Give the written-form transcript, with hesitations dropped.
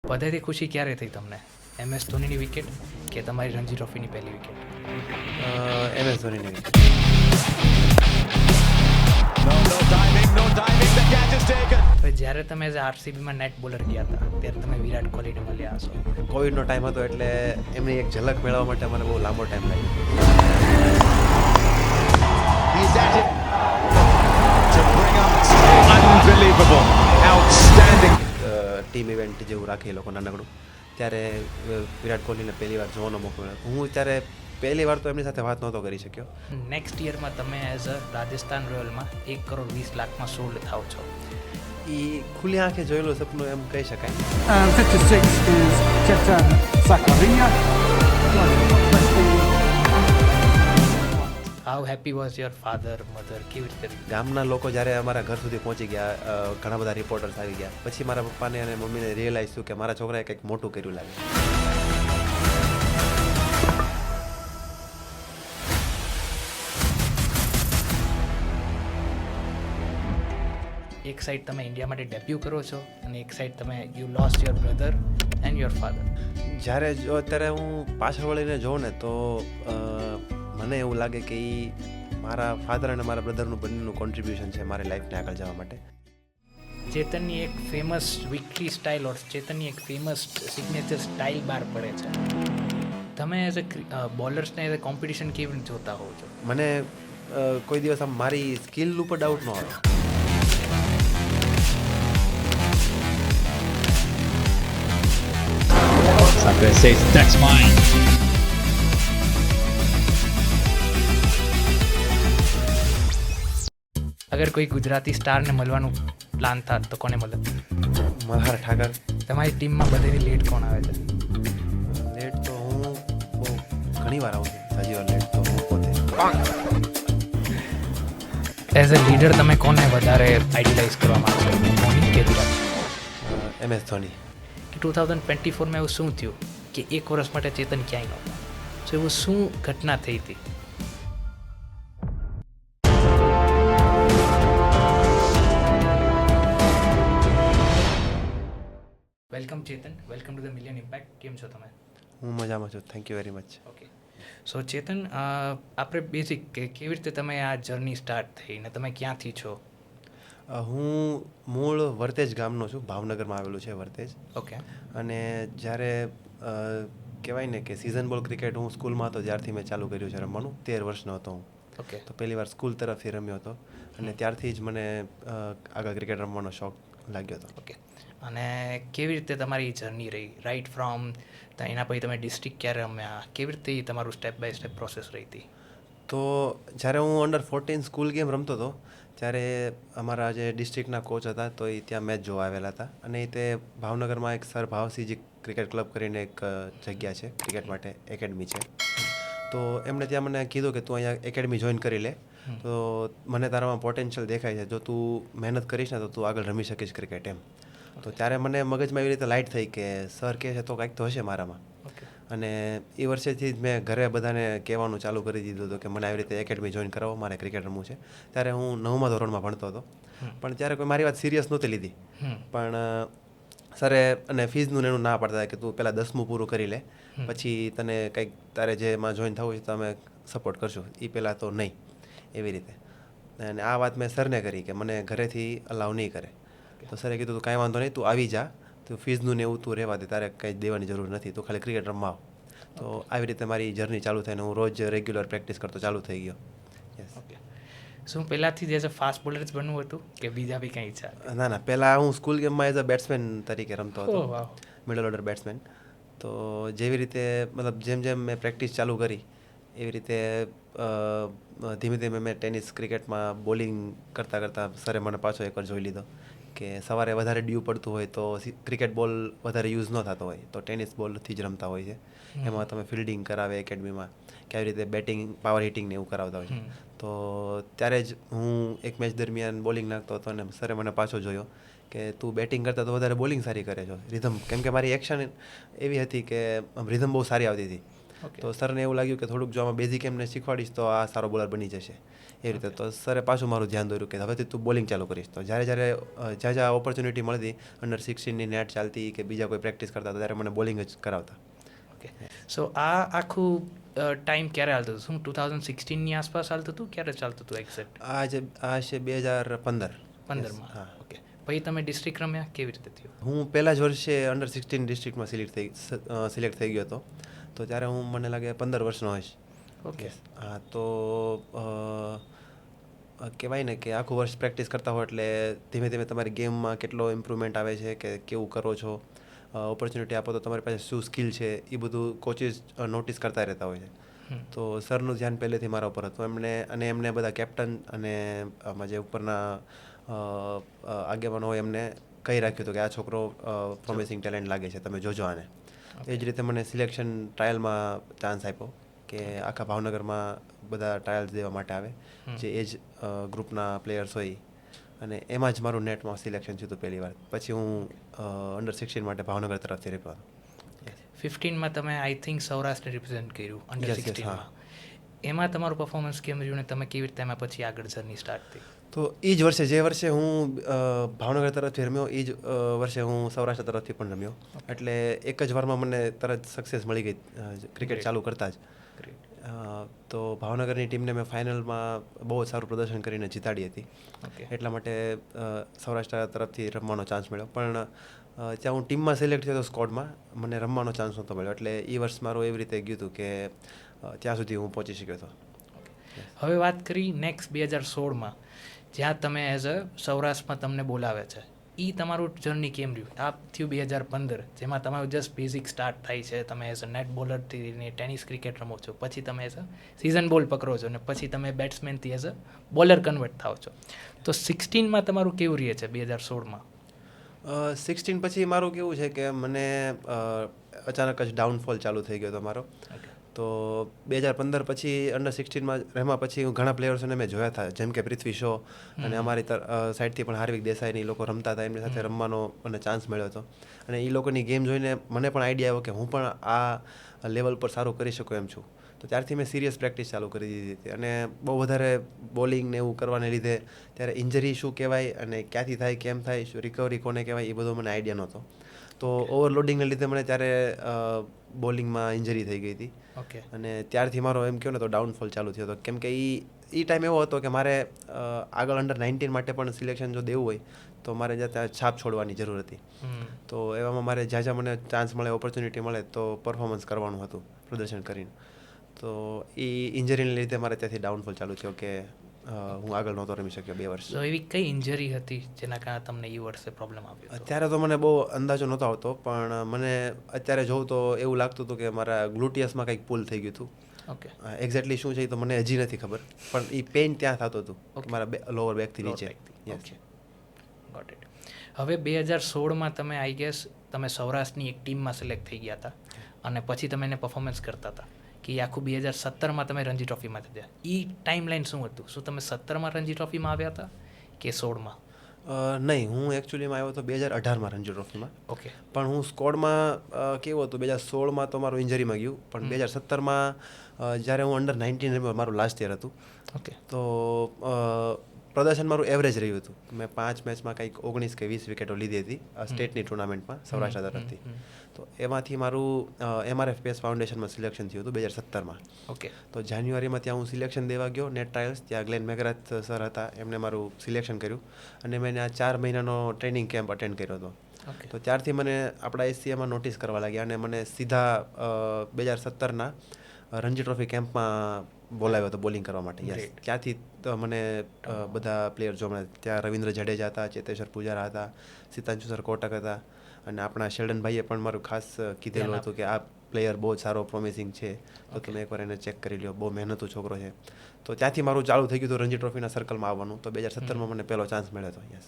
બધાથી ખુશી ક્યારે થઈ તમને? MS ધોનીની વિકેટ કે તમારી રણજી ટ્રોફીની પહેલી વિકેટ? MS ધોનીની wicket. હવે જ્યારે તમે એઝ RCBમાં નેટ બોલર ગયા હતા ત્યારે તમે વિરાટ કોહલીને મળ્યા હશો. કોવિડનો ટાઈમ હતો એટલે એમની એક ઝલક મેળવવા માટે મને બહુ લાંબો ટાઈમ લાગ્યો. He's at it to bring up unbelievable, outstanding. Team event જેવું રાખે એ લોકો નાનકડું, ત્યારે વિરાટ કોહલીને પહેલી વાર જોવાનો મોકો મળ્યો. હું ત્યારે પહેલી વાર તો એમની સાથે વાત નહોતો કરી શક્યો. નેક્સ્ટ યરમાં તમે એઝ અ રાજસ્થાન રોયલમાં 1,20,00,000 સોલ્ડ થાવ છો. એ ખુલ્લી આંખે જોયેલું સપનું એમ કહી શકાય. And 56 is Chetan Sakaria. How happy was your father mother? કેવી રીતે? ગામના લોકો જ્યારે અમારા ઘર સુધી પહોંચી ગયા, ઘણા બધા રિપોર્ટર્સ આવી ગયા, પછી મારા પપ્પાને અને મમ્મીને રિયલાઇઝ થયું કે મારા છોકરાએ કંઈક મોટું કર્યું લાગે. એક સાઈડ તમે ઇન્ડિયા માટે ડેબ્યુ કરો છો અને એક સાઈડ તમે you lost your brother and your father. જ્યારે જો અત્યારે હું પાછળ વળીને જોઉં ને તો મને એવું લાગે કે એ મારા ફાધર અને મારા બ્રધરનું બંનેનું કોન્ટ્રીબ્યુશન છે મારી લાઈફને આગળ જવા માટે. ચેતનની એક ફેમસ વીકલી સ્ટાઇલ ઓર ચેતનની એક ફેમસ સિગ્નેચર સ્ટાઇલ બહાર પડે છે. તમે એઝ અ બોલર્સને એઝ અ કોમ્પિટિશન કેવી રીતે જોતા હોવ છો? મને કોઈ દિવસ આમ મારી સ્કિલ ઉપર ડાઉટ ન આવે. Sakura says, that's mine. અગર કોઈ ગુજરાતી સ્ટારને મળવાનું પ્લાન થાત તો કોને મળે? મલ્હાર ઠાકર. તમારી ટીમમાં બધેથી લેટ કોણ આવે છે? લેટ તો હું બહુ ઘણી વાર આવું છું. હજી વાર લેટ તો હું પોતે. એઝ અ લીડર તમે કોને વધારે આઈડિયલાઇઝ કરવા માંગો છો, ધોની કે વિરાટ? MS ધોની. કે 2024માં એવું શું થયું કે એક વર્ષ માટે ચેતન ક્યાંય નહોતો? સો એવું શું ઘટના થઈ હતી? Welcome Chetan, welcome to the million impact. કેમ છો તમે? હું મજામાં છું, thank you very much. Okay, so Chetan, આપણે બેઝિક કે કેવી રીતે તમે આ જર્ની સ્ટાર્ટ થઈ ને તમે ક્યાંથી છો? હું મૂળ વર્તેજ ગામનો છું, ભાવનગરમાં આવેલું છે વર્તેજ. ઓકે. અને જ્યારે કહેવાય ને કે સિઝન બોલ ક્રિકેટ હું સ્કૂલમાં હતો ત્યારથી મેં ચાલુ કર્યું છે રમવાનું. 13 વર્ષનો હતો હું. ઓકે. તો પહેલી વાર સ્કૂલ તરફથી રમ્યો હતો અને ત્યારથી જ મને આગળ ક્રિકેટ રમવાનો શોખ લાગ્યો હતો. ઓકે. અને કેવી રીતે તમારી જર્ની રહી રાઈટ ફ્રોમ એના પછી તમે ડિસ્ટ્રિક્ટ ક્યારે રમ્યા, કેવી રીતે તમારું સ્ટેપ બાય સ્ટેપ પ્રોસેસ રહી હતી? તો જ્યારે હું અંડર 14 સ્કૂલ ગેમ રમતો હતો ત્યારે અમારા જે ડિસ્ટ્રિક્ટના કોચ હતા તો એ ત્યાં મેચ જોવા આવેલા હતા. અને તે ભાવનગરમાં એક સર ભાવસિંહજી ક્રિકેટ ક્લબ કરીને એક જગ્યા છે ક્રિકેટ માટે, એકેડમી છે. તો એમણે ત્યાં મને કીધું કે તું અહીંયા એકેડમી જોઈન કરી લે, તો મને તારામાં પોટેન્શિયલ દેખાય છે, જો તું મહેનત કરીશ ને તો તું આગળ રમી શકીશ ક્રિકેટ એમ. તો ત્યારે મને મગજમાં એવી રીતે લાઇટ થઈ કે સર કહે છે તો કાંઈક તો હશે મારામાં. અને એ વર્ષેથી જ મેં ઘરે બધાને કહેવાનું ચાલુ કરી દીધું હતું કે મને આવી રીતે એકેડમી જોઈન કરાવો, મારે ક્રિકેટ રમવું છે. ત્યારે હું 9મા ધોરણમાં ભણતો હતો, પણ ત્યારે કોઈ મારી વાત સિરિયસ નહોતી લીધી. પણ સરે અને ફીઝનું એનું ના પાડતા કે તું પહેલાં 10મું પૂરું કરી લે, પછી તને કંઈક તારે જેમાં જોઈન થવું છે તો અમે સપોર્ટ કરશું, એ પહેલાં તો નહીં, એવી રીતે. અને આ વાત મેં સરને કરી કે મને ઘરેથી અલાઉ નહીં કરે. તો સરે કીધું તું કાંઈ વાંધો નહીં, તું આવી જા, તું ફીઝનું ને એવું તું રહેવા દે, તારે કંઈ દેવાની જરૂર નથી, તું ખાલી ક્રિકેટ રમવા આવ. તો આવી રીતે મારી જર્ની ચાલુ થઈને હું રોજ રેગ્યુલર પ્રેક્ટિસ કરતો ચાલુ થઈ ગયો. ઓકે. શું પહેલાંથી જ એઝ અ ફાસ્ટ બોલર જ બનવું હતું કે બીજા બી કંઈ ઈચ્છા? ના ના, પહેલાં હું સ્કૂલ ગેમમાં એઝ અ બેટ્સમેન તરીકે રમતો હતો, વાહ. Middle order batsman. તો જેવી રીતે મતલબ જેમ જેમ મેં પ્રેક્ટિસ ચાલુ કરી એવી રીતે ધીમે ધીમે મેં ટેનિસ ક્રિકેટમાં બોલિંગ કરતાં કરતાં સરે મને પાછો એકવાર જોઈ લીધો કે સવારે વધારે ડ્યુ પડતું હોય તો ક્રિકેટ બોલ વધારે યુઝ ન થતો હોય તો ટેનિસ બોલથી જ રમતા હોય છે. એમાં તમે ફિલ્ડિંગ કરાવે એકેડમીમાં કે આવી રીતે બેટિંગ, પાવર હિટિંગ ને એવું કરાવતા હોય છે. તો ત્યારે જ હું એક મેચ દરમિયાન બોલિંગ નાખતો હતો અને સરે મને પાછો જોયો કે તું બેટિંગ કરતાં તો વધારે બોલિંગ સારી કરે છો, રિધમ, કેમ કે મારી એક્શન એવી હતી કે રિધમ બહુ સારી આવતી હતી. Okay. તો સરને એવું લાગ્યું કે થોડુંક જો આમાં બેઝિક એમને શીખવાડીશ તો આ સારો બોલર બની જશે એ રીતે. તો સરે પાછું મારું ધ્યાન દોર્યું કે હવેથી તું બોલિંગ ચાલુ કરીશ. તો જ્યાં ઓપોર્ચ્યુનિટી મળતી અંડર 16ની નેટ ચાલતી કે બીજા કોઈ પ્રેક્ટિસ કરતા હતા ત્યારે મને બોલિંગ જ કરાવતા. ઓકે, સો આ આખું ટાઈમ ક્યારે હાલતું હતું? શું 2016ની આસપાસ હાલતું હતું? ક્યારે ચાલતું હતું એક્ઝેક્ટ? આ છે 2015. 15માં. હા. ઓકે, પછી તમે ડિસ્ટ્રિક્ટ રમ્યા, કેવી રીતે થયું? હું પહેલા જ વર્ષે અંડર 16 ડિસ્ટ્રિક્ટમાં સિલેક્ટ થઈ ગયો હતો. તો ત્યારે હું મને લાગે 15 વર્ષનો હોઈશ. ઓકે. હા, તો કહેવાય ને કે આખું વર્ષ પ્રેક્ટિસ કરતા હો એટલે ધીમે ધીમે તમારી ગેમમાં કેટલો ઇમ્પ્રુવમેન્ટ આવે છે કે કેવું કરો છો, ઓપોર્ચ્યુનિટી આપો તો તમારી પાસે શું સ્કિલ છે એ બધું કોચિસ નોટિસ કરતા રહેતા હોય છે. તો સરનું ધ્યાન પહેલેથી મારા ઉપર હતું. એમને બધા કેપ્ટન અને આમાં જે ઉપરના આગેવાનો હોય એમને કહી રાખ્યું હતું કે આ છોકરો પ્રોમિસિંગ ટેલેન્ટ લાગે છે, તમે જોજો આને. એ જ રીતે મને સિલેક્શન ટ્રાયલમાં ચાન્સ આપ્યો કે આખા ભાવનગરમાં બધા ટ્રાયલ્સ દેવા માટે આવે જે એજ ગ્રુપના પ્લેયર્સ હોય, અને એમાં જ મારું નેટમાં સિલેક્શન થયું હતું પહેલી વાર. પછી હું અંડર 16 માટે ભાવનગર તરફથી રહ્યો. 15માં તમે આઈ થિંક સૌરાષ્ટ્રને રિપ્રેઝેન્ટ કર્યું અંડર Yes, yes, 16માં. એમાં તમારું પરફોર્મન્સ કેમ રહ્યું ને તમે કેવી રીતે એમાં પછી આગળ જર્ની સ્ટાર્ટ થઈ? તો એ જ વર્ષે જે વર્ષે હું ભાવનગર તરફથી રમ્યો એ જ વર્ષે હું સૌરાષ્ટ્ર તરફથી પણ રમ્યો. એટલે એક જ વારમાં મને તરત સક્સેસ મળી ગઈ ક્રિકેટ ચાલુ કરતાં જ. તો ભાવનગરની ટીમને મેં ફાઇનલમાં બહુ જ સારું પ્રદર્શન કરીને જીતાડી હતી. ઓકે. એટલા માટે સૌરાષ્ટ્ર તરફથી રમવાનો ચાન્સ મળ્યો. પણ ત્યાં હું ટીમમાં સિલેક્ટ થયો હતો સ્કોડમાં, મને રમવાનો ચાન્સ નહોતો મળ્યો. એટલે એ વર્ષ મારું એવી રીતે ગયું હતું કે ત્યાં સુધી હું પહોંચી શક્યો હતો. હવે વાત કરી નેક્સ્ટ 2016માં, જ્યાં તમે એઝ અ સૌરાષ્ટ્રમાં તમને બોલાવે છે. એ તમારું જર્ની કેમ રહ્યું? આ થયું 2015, જેમાં તમારું જસ્ટ બેઝિક સ્ટાર્ટ થાય છે. તમે એઝ અ નેટ બોલરથી ને ટેનિસ ક્રિકેટ રમો છો, પછી તમે એઝ અ સિઝન બોલ પકડો છો, અને પછી તમે બેટ્સમેનથી એઝ અ બોલર કન્વર્ટ થાવ છો. તો 16માં તમારું કેવું રહે છે 2016માં? 16 પછી મારું કેવું છે કે મને અચાનક જ ડાઉનફોલ ચાલુ થઈ ગયો હતો મારો. તો 2015 પછી અંડર 16માં રમ્યા પછી હું ઘણા પ્લેયર્સોને મેં જોયા હતા, જેમ કે પૃથ્વી શો અને અમારી સાઈડથી પણ હાર્વિક દેસાઈની લોકો રમતા હતા. એમની સાથે રમવાનો મને ચાન્સ મળ્યો હતો, અને એ લોકોની ગેમ જોઈને મને પણ આઈડિયા આવ્યો કે હું પણ આ લેવલ પર સારું કરી શકું એમ છું. તો ત્યારથી મેં સિરિયસ પ્રેક્ટિસ ચાલુ કરી દીધી હતી. અને બહુ વધારે બોલિંગ ને એવું કરવાને લીધે ત્યારે ઇન્જરી શું કહેવાય અને ક્યાંથી થાય, કેમ થાય, શું રિકવરી કોને કહેવાય, એ બધો મને આઈડિયા નહોતો. તો ઓવરલોડિંગને લીધે મને ત્યારે બોલિંગમાં ઇન્જરી થઈ ગઈ હતી. ઓકે. અને ત્યારથી મારો એમ કહો ને તો ડાઉનફોલ ચાલુ થયો હતો. કેમ કે એ ટાઈમ એવો હતો કે મારે આગળ અંડર 19 માટે પણ સિલેક્શન જો દેવું હોય તો મારે ત્યાં છાપ છોડવાની જરૂર હતી. તો એવામાં મારે જ્યાં મને ચાન્સ મળે, ઓપોર્ચ્યુનિટી મળે તો પરફોર્મન્સ કરવાનું હતું પ્રદર્શન કરીને. તો એ ઇન્જરીને લીધે મારે ત્યાંથી ડાઉનફોલ ચાલુ થયો કે હું આગળ નહોતો રમી શક્યો 2 વર્ષ. તો એવી કઈ ઇન્જરી હતી જેના કારણે તમને એ વર્ષે પ્રોબ્લેમ આવ્યો? અત્યારે તો મને બહુ અંદાજો નહોતો આવતો, પણ મને અત્યારે જોઉં તો એવું લાગતું હતું કે મારા ગ્લુટિયસમાં કંઈક પુલ થઈ ગયું હતું. ઓકે. એક્ઝેક્ટલી શું છે એ તો મને હજી નથી ખબર, પણ એ પેઇન ત્યાં થતું હતું મારા લોઅર બેકથી નીચે. Okay, got it. હવે 2016માં તમે આઈ ગેસ તમે સૌરાષ્ટ્રની એક ટીમમાં સિલેક્ટ થઈ ગયા હતા, અને પછી તમે એને પરફોર્મન્સ કરતા હતા કે આખું 2017માં તમે રણજી ટ્રોફીમાં થયા. એ ટાઈમ લાઈન શું હતું? શું તમે 17માં રણજી ટ્રોફીમાં આવ્યા હતા કે 16માં? નહીં, હું એકચ્યુઅલીમાં આવ્યો હતો 2018માં રણજી ટ્રોફીમાં. ઓકે. પણ હું સ્કોડમાં કેવું હતું 2016માં તો મારું ઇન્જરીમાં ગયું, પણ 2017માં જ્યારે હું અંડર 19 રમ્યો, મારું લાસ્ટ યર હતું. ઓકે. તો પ્રદર્શન મારું એવરેજ રહ્યું હતું. મેં 5 મેચમાં કંઈક 19 કે 20 વિકેટો લીધી હતી સ્ટેટની ટુર્નામેન્ટમાં સૌરાષ્ટ્ર તરફથી. તો એમાંથી મારું MRF પેસ ફાઉન્ડેશનમાં સિલેક્શન થયું હતું 2017માં. ઓકે. તો જાન્યુઆરીમાં ત્યાં હું સિલેક્શન દેવા ગયો નેટ ટ્રાયલ્સ. ત્યાં ગ્લેન મેગરાથ સર હતા, એમણે મારું સિલેક્શન કર્યું, અને મેં આ 4 મહિનાનો ટ્રેનિંગ કેમ્પ અટેન્ડ કર્યો હતો. તો ત્યારથી મને આપણા એશિયામાં નોટિસ કરવા લાગ્યા, અને મને સીધા 2017ના રણજી ટ્રોફી કેમ્પમાં બોલાવ્યો હતો બોલિંગ કરવા માટે. યસ, ત્યાંથી તો મને બધા પ્લેયર જો મળે. ત્યાં રવિન્દ્ર જડેજા હતા, ચેતેશ્વર પૂજારા હતા, સિતાંશુ સર કોટક હતા, અને આપણા શેલ્ડનભાઈએ પણ મારું ખાસ કીધેલું હતું કે આ પ્લેયર બહુ જ સારો પ્રોમિસિંગ છે, તો તમે એકવાર એને ચેક કરી લો, બહુ મહેનતુ છોકરો છે. તો ત્યાંથી મારું ચાલુ થઈ ગયું હતું રણજી ટ્રોફીના સર્કલમાં આવવાનું. તો 2017માં મને પહેલો ચાન્સ મળ્યો હતો. યસ.